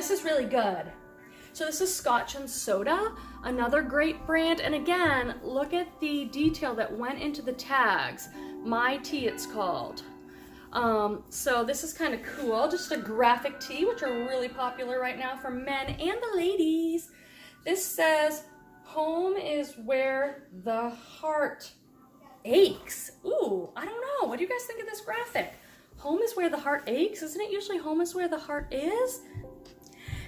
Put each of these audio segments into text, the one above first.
This is really good. So this is Scotch and Soda, another great brand. And again, look at the detail that went into the tags. My Tea, it's called. So this is kind of cool. Just a graphic tee, which are really popular right now for men and the ladies. This says, home is where the heart aches. Ooh, I don't know. What do you guys think of this graphic? Home is where the heart aches? Isn't it usually home is where the heart is?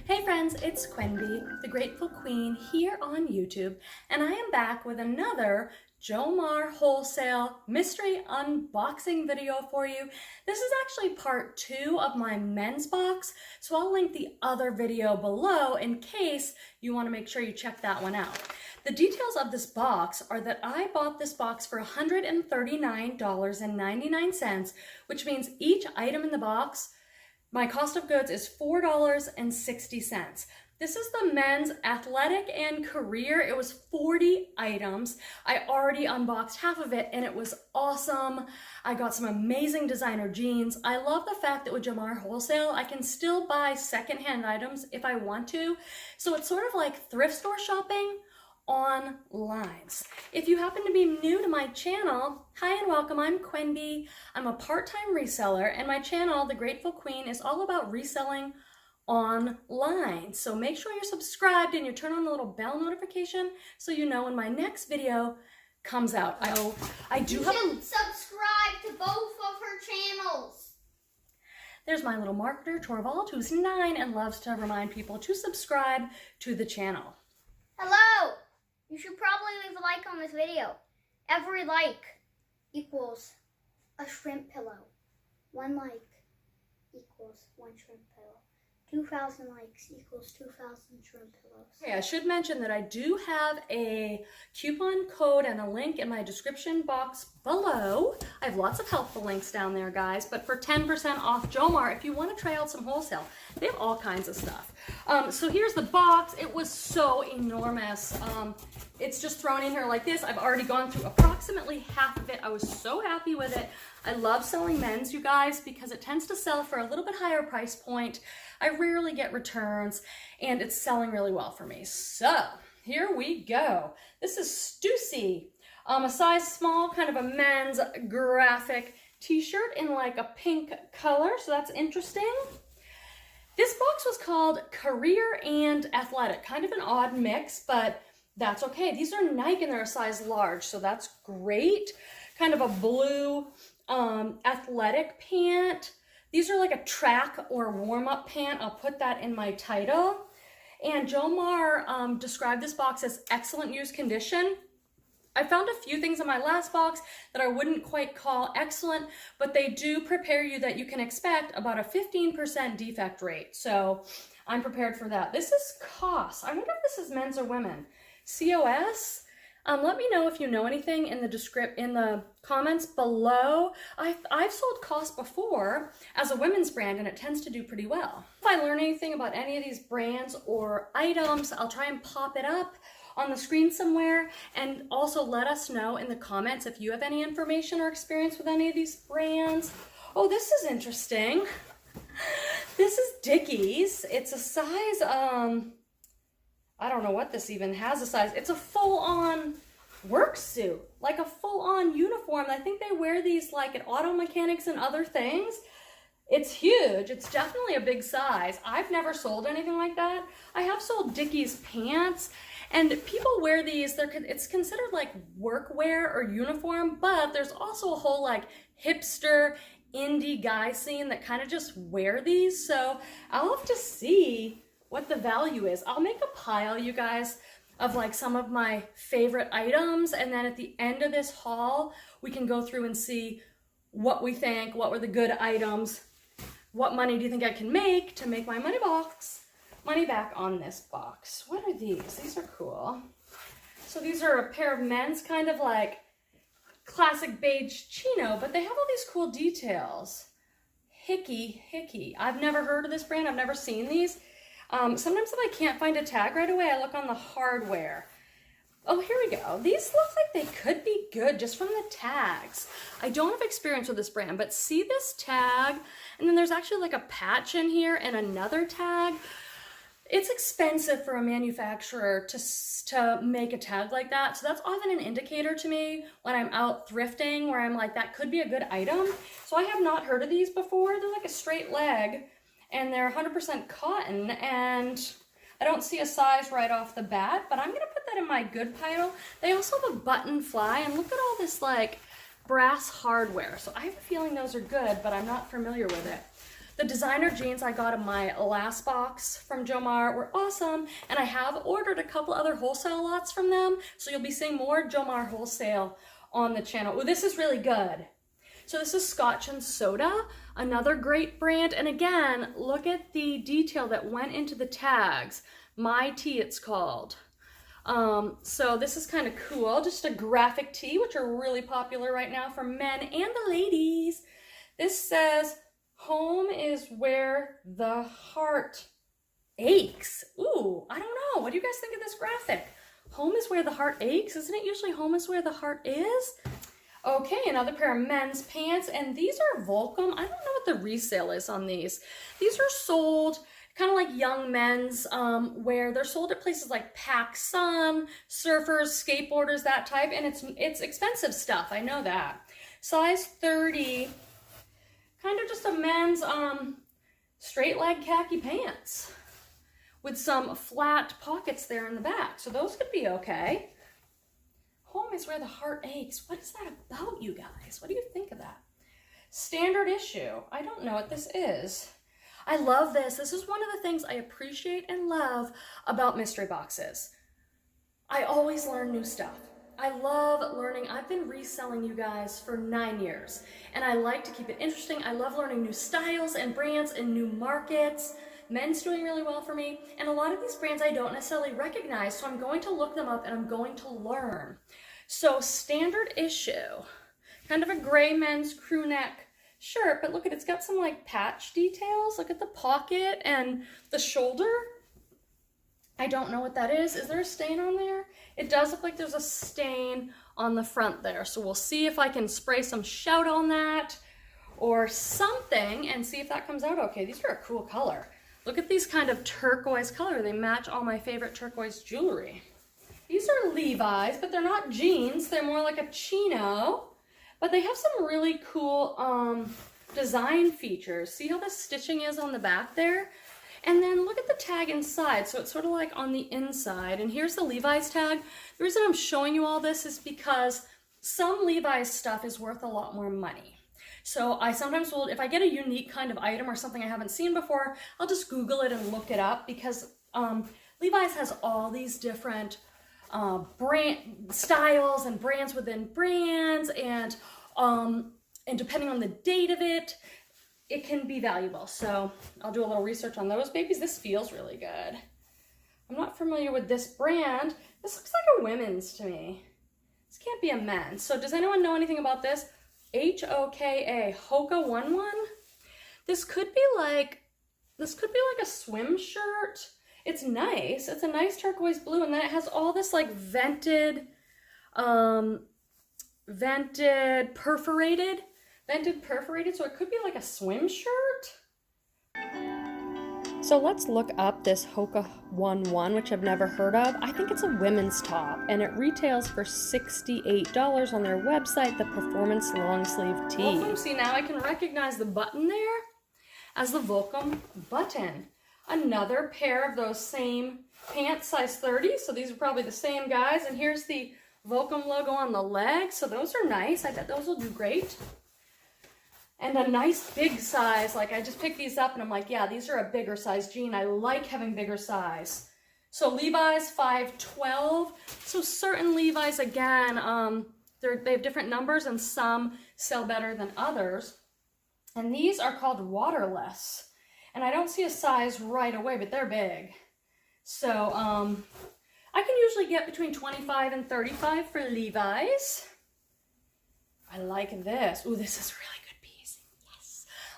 Hey friends, it's Quenby, the Grateful Queen, here on YouTube, and I am back with another Jomar Wholesale mystery unboxing video for you. This is actually part 2 of my men's box, so I'll link the other video below in case you want to make sure you check that one out. The details of this box are that I bought this box for $139.99, which means each item in the box, my cost of goods is $4.60. This is the men's athletic and career. It was 40 items. I already unboxed half of it and it was awesome. I got some amazing designer jeans. I love the fact that with Jomar Wholesale, I can still buy secondhand items if I want to. So it's sort of like thrift store shopping online. If you happen to be new to my channel, hi and welcome, I'm Quenby. I'm a part-time reseller and my channel, The Grateful Queen, is all about reselling online. So make sure you're subscribed and you turn on the little bell notification so you know when my next video comes out. I do have a... subscribe to both of her channels. There's my little marketer, Torvald, who's 9 and loves to remind people to subscribe to the channel. Hello! You should probably leave a like on this video. Every like equals a shrimp pillow. 1 like equals 1 shrimp pillow. 2,000 likes equals 2,000 shrimp pillows. Okay, I should mention that I do have a coupon code and a link in my description box below. I have lots of helpful links down there, guys, but for 10% off Jomar, if you want to try out some wholesale, they have all kinds of stuff. So here's the box. It was so enormous. It's just thrown in here like this. I've already gone through approximately half of it. I was so happy with it. I love selling men's, you guys, because it tends to sell for a little bit higher price point. I rarely get returns, and it's selling really well for me. So here we go. This is Stussy, a size small, kind of a men's graphic t-shirt in like a pink color, so that's interesting. This box was called Career and Athletic, kind of an odd mix, but that's okay. These are Nike and they're a size large, so that's great. Kind of a blue athletic pant. These are like a track or warm-up pant. I'll put that in my title. And Jomar described this box as excellent use condition. I found a few things in my last box that I wouldn't quite call excellent, but they do prepare you that you can expect about a 15% defect rate. So I'm prepared for that. This is COS. I wonder if this is men's or women. COS? Let me know if you know anything in the comments below. I've sold COS before as a women's brand and it tends to do pretty well. If I learn anything about any of these brands or items, I'll try and pop it up on the screen somewhere, and also let us know in the comments if you have any information or experience with any of these brands. Oh, this is interesting. This is Dickies. It's a size, I don't know what this even has a size. It's a full-on work suit, like a full-on uniform. I think they wear these like at auto mechanics and other things. It's huge. It's definitely a big size. I've never sold anything like that. I have sold Dickies pants, and people wear these. It's considered like workwear or uniform, but there's also a whole like hipster indie guy scene that kind of just wear these. So I'll have to see what the value is. I'll make a pile, you guys, of like some of my favorite items, and then at the end of this haul, we can go through and see what we think, what were the good items, what money do you think I can make to make my money back on this box. What are these? These are cool. So these are a pair of men's kind of like classic beige chino, but they have all these cool details. Hickey. I've never heard of this brand. I've never seen these. Sometimes if I can't find a tag right away, I look on the hardware. Oh, here we go. These look like they could be good just from the tags. I don't have experience with this brand, but see this tag? And then there's actually like a patch in here and another tag. it's expensive for a manufacturer to make a tag like that. So that's often an indicator to me when I'm out thrifting where I'm like, that could be a good item. So I have not heard of these before. They're like a straight leg and they're 100% cotton, and I don't see a size right off the bat, but I'm gonna put that in my good pile. They also have a button fly, and look at all this like brass hardware. So I have a feeling those are good, but I'm not familiar with it. The designer jeans I got in my last box from Jomar were awesome, and I have ordered a couple other wholesale lots from them, so you'll be seeing more Jomar Wholesale on the channel. Oh, this is really good. So this is Scotch and Soda, another great brand, and again, look at the detail that went into the tags. My Tea, it's called. So this is kind of cool, just a graphic tee, which are really popular right now for men and the ladies. This says, home is where the heart aches. Ooh, I don't know. What do you guys think of this graphic? Home is where the heart aches? Isn't it usually home is where the heart is? Okay, another pair of men's pants, and these are Volcom. I don't know what the resale is on these. These are sold kind of like young men's wear. They're sold at places like PacSun, surfers, skateboarders, that type, and it's expensive stuff. I know that. Size 30. Kind of just a men's straight leg khaki pants with some flat pockets there in the back. So those could be okay. Home is where the heart aches. What is that about, you guys? What do you think of that? Standard issue. I don't know what this is. I love this. This is one of the things I appreciate and love about mystery boxes. I always learn new stuff. I love learning. I've been reselling, you guys, for 9 years, and I like to keep it interesting. I love learning new styles and brands and new markets. Men's doing really well for me, and a lot of these brands I don't necessarily recognize, so I'm going to look them up and I'm going to learn. So standard issue, kind of a gray men's crew neck shirt, but look at it's got some like patch details. Look at the pocket and the shoulder. I don't know what that is. Is there a stain on there? It does look like there's a stain on the front there. So we'll see if I can spray some Shout on that or something and see if that comes out okay. These are a cool color. Look at these kind of turquoise color. They match all my favorite turquoise jewelry. These are Levi's, but they're not jeans. They're more like a chino, but they have some really cool design features. See how the stitching is on the back there? And then look at the tag inside. So it's sort of like on the inside. And here's the Levi's tag. The reason I'm showing you all this is because some Levi's stuff is worth a lot more money. So I sometimes will, if I get a unique kind of item or something I haven't seen before, I'll just Google it and look it up, because Levi's has all these different brand styles and brands within brands, and depending on the date of it, it can be valuable. So I'll do a little research on those babies. This feels really good. I'm not familiar with this brand. This looks like a women's to me. This can't be a men's. So does anyone know anything about this? H-O-K-A, Hoka 11. This could be like a swim shirt. It's nice. It's a nice turquoise blue, and then it has all this like vented perforated, so it could be like a swim shirt. So let's look up this Hoka 11, which I've never heard of. I think it's a women's top, and it retails for $68 on their website, the Performance Long Sleeve Tee. Volcom, see, now I can recognize the button there as the Volcom button. Another pair of those same pants, size 30, so these are probably the same guys, and here's the Volcom logo on the leg, so those are nice. I bet those will do great. And a nice big size, like I just picked these up and I'm like, yeah, these are a bigger size jean. I like having bigger size. So Levi's 512. So certain Levi's, again, they have different numbers and some sell better than others. And these are called waterless. And I don't see a size right away, but they're big. So I can usually get between 25 and 35 for Levi's. I like this. Ooh, this is really good.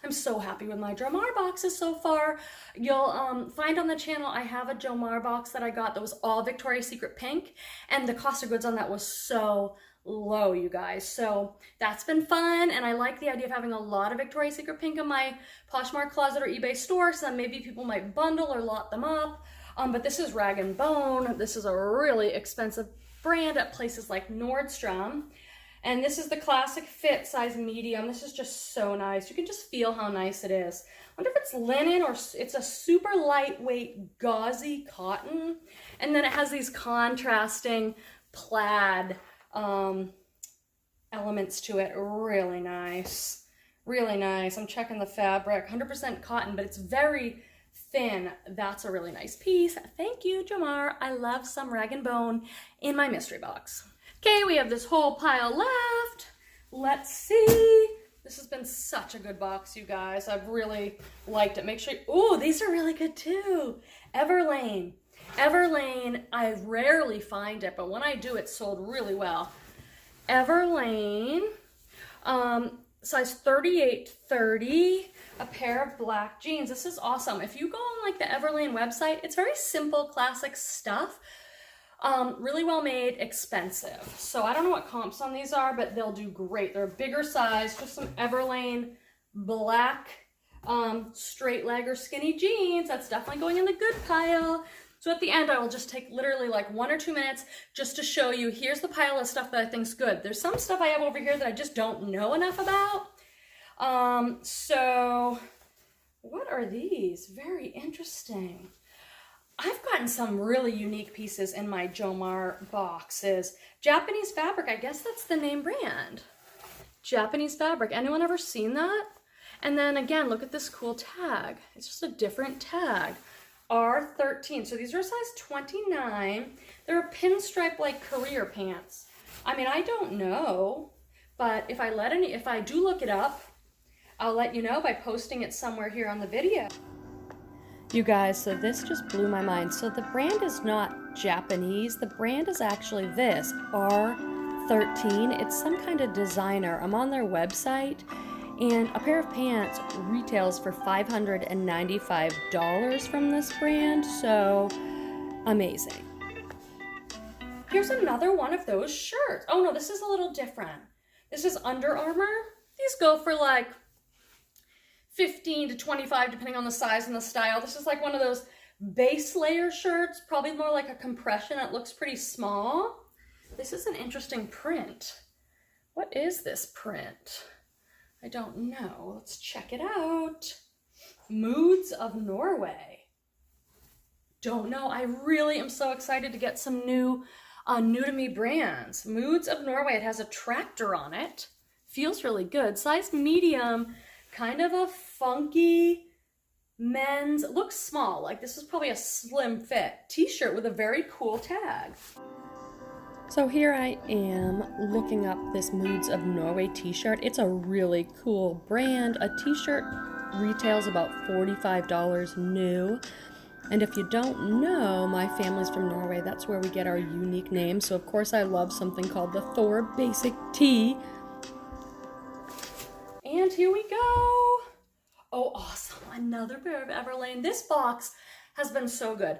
I'm so happy with my Jomar boxes so far. You'll find on the channel I have a Jomar box that I got that was all Victoria's Secret pink, and the cost of goods on that was so low, you guys. So that's been fun, and I like the idea of having a lot of Victoria's Secret pink in my Poshmark closet or eBay store, so then maybe people might bundle or lot them up. But this is Rag & Bone. This is a really expensive brand at places like Nordstrom. And this is the classic fit, size medium. This is just so nice. You can just feel how nice it is. I wonder if it's linen or it's a super lightweight gauzy cotton. And then it has these contrasting plaid elements to it. Really nice. Really nice. I'm checking the fabric. 100% cotton, but it's very thin. That's a really nice piece. Thank you, Jomar. I love some Rag & Bone in my mystery box. Okay, we have this whole pile left. Let's see. This has been such a good box, you guys. I've really liked it. Make sure, oh, these are really good too. Everlane. Everlane, I rarely find it, but when I do, it's sold really well. Everlane, size 38-30, a pair of black jeans. This is awesome. If you go on like the Everlane website, it's very simple, classic stuff. Really well made, expensive. So I don't know what comps on these are, but they'll do great. They're a bigger size, just some Everlane black straight leg or skinny jeans. That's definitely going in the good pile. So at the end, I will just take literally like 1 or 2 minutes just to show you, here's the pile of stuff that I think's good. There's some stuff I have over here that I just don't know enough about. So what are these? Very interesting. I've gotten some really unique pieces in my Jomar boxes. Japanese fabric, I guess that's the name brand. Japanese fabric. Anyone ever seen that? And then again, look at this cool tag. It's just a different tag. R13. So these are a size 29. They're a pinstripe like career pants. I mean, I don't know, but if I do look it up, I'll let you know by posting it somewhere here on the video. You guys, so this just blew my mind. So the brand is not Japanese. The brand is actually this, R13. It's some kind of designer. I'm on their website, and a pair of pants retails for $595 from this brand, so amazing. Here's another one of those shirts. Oh no, this is a little different. This is Under Armour. These go for like $15 to $25 depending on the size and the style. This is like one of those base layer shirts, probably more like a compression. It looks pretty small. This is an interesting print. What is this print? I don't know. Let's check it out. Moods of Norway. Don't know. I really am so excited to get some new to me brands. Moods of Norway. It has a tractor on it. Feels really good. Size medium. Kind of a funky men's, it looks small, like this is probably a slim fit t-shirt with a very cool tag. So here I am looking up this Moods of Norway t-shirt. It's a really cool brand. A t-shirt retails about $45 new. And if you don't know, my family's from Norway. That's where we get our unique name. So of course I love something called the Thor Basic Tee. And here we go. Oh, awesome. Another pair of Everlane. This box has been so good.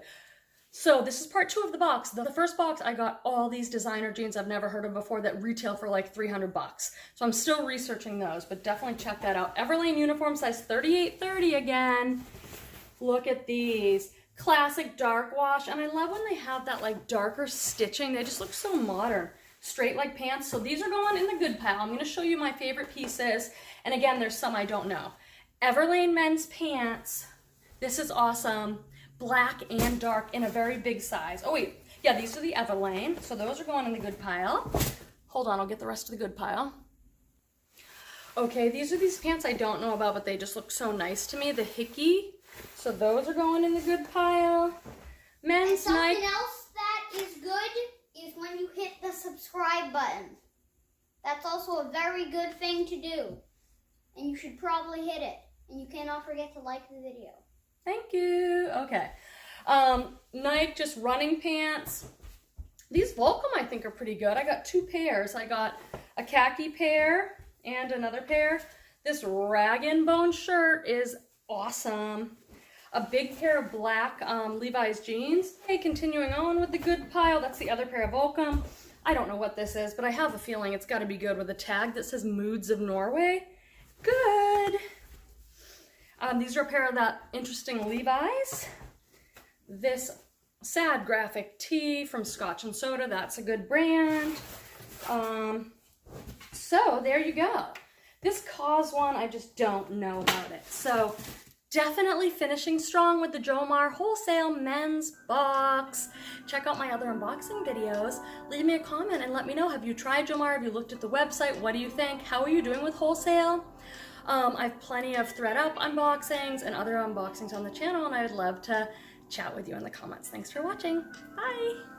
So this is part 2 of the box. The first box, I got all these designer jeans I've never heard of before that retail for like $300. So I'm still researching those, but definitely check that out. Everlane uniform, size 38-30 again. Look at these. Classic dark wash. And I love when they have that like darker stitching. They just look so modern. Straight leg pants. So these are going in the good pile. I'm going to show you my favorite pieces. And again, there's some I don't know. Everlane men's pants. This is awesome. Black and dark in a very big size. Oh wait, yeah, these are the Everlane. So those are going in the good pile. Hold on, I'll get the rest of the good pile. Okay, these are these pants I don't know about, but they just look so nice to me. The Hickey. So those are going in the good pile. Men's something else that is good is when you hit the subscribe button. That's also a very good thing to do. And you should probably hit it. And you cannot forget to like the video. Thank you. Okay. Nike just running pants. These Volcom I think are pretty good. I got 2 pairs. I got a khaki pair and another pair. This Rag & Bone shirt is awesome. A big pair of black Levi's jeans. Okay, continuing on with the good pile. That's the other pair of Volcom. I don't know what this is, but I have a feeling it's got to be good with a tag that says Moods of Norway. Good. These are a pair of that interesting Levi's. This sad graphic tee from Scotch and Soda. That's a good brand. So there you go. This Cause one, I just don't know about it. So definitely finishing strong with the Jomar Wholesale men's box. Check out my other unboxing videos. Leave me a comment and let me know, have you tried Jomar? Have you looked at the website? What do you think? How are you doing with wholesale? I have plenty of ThreadUp unboxings and other unboxings on the channel, and I would love to chat with you in the comments. Thanks for watching. Bye!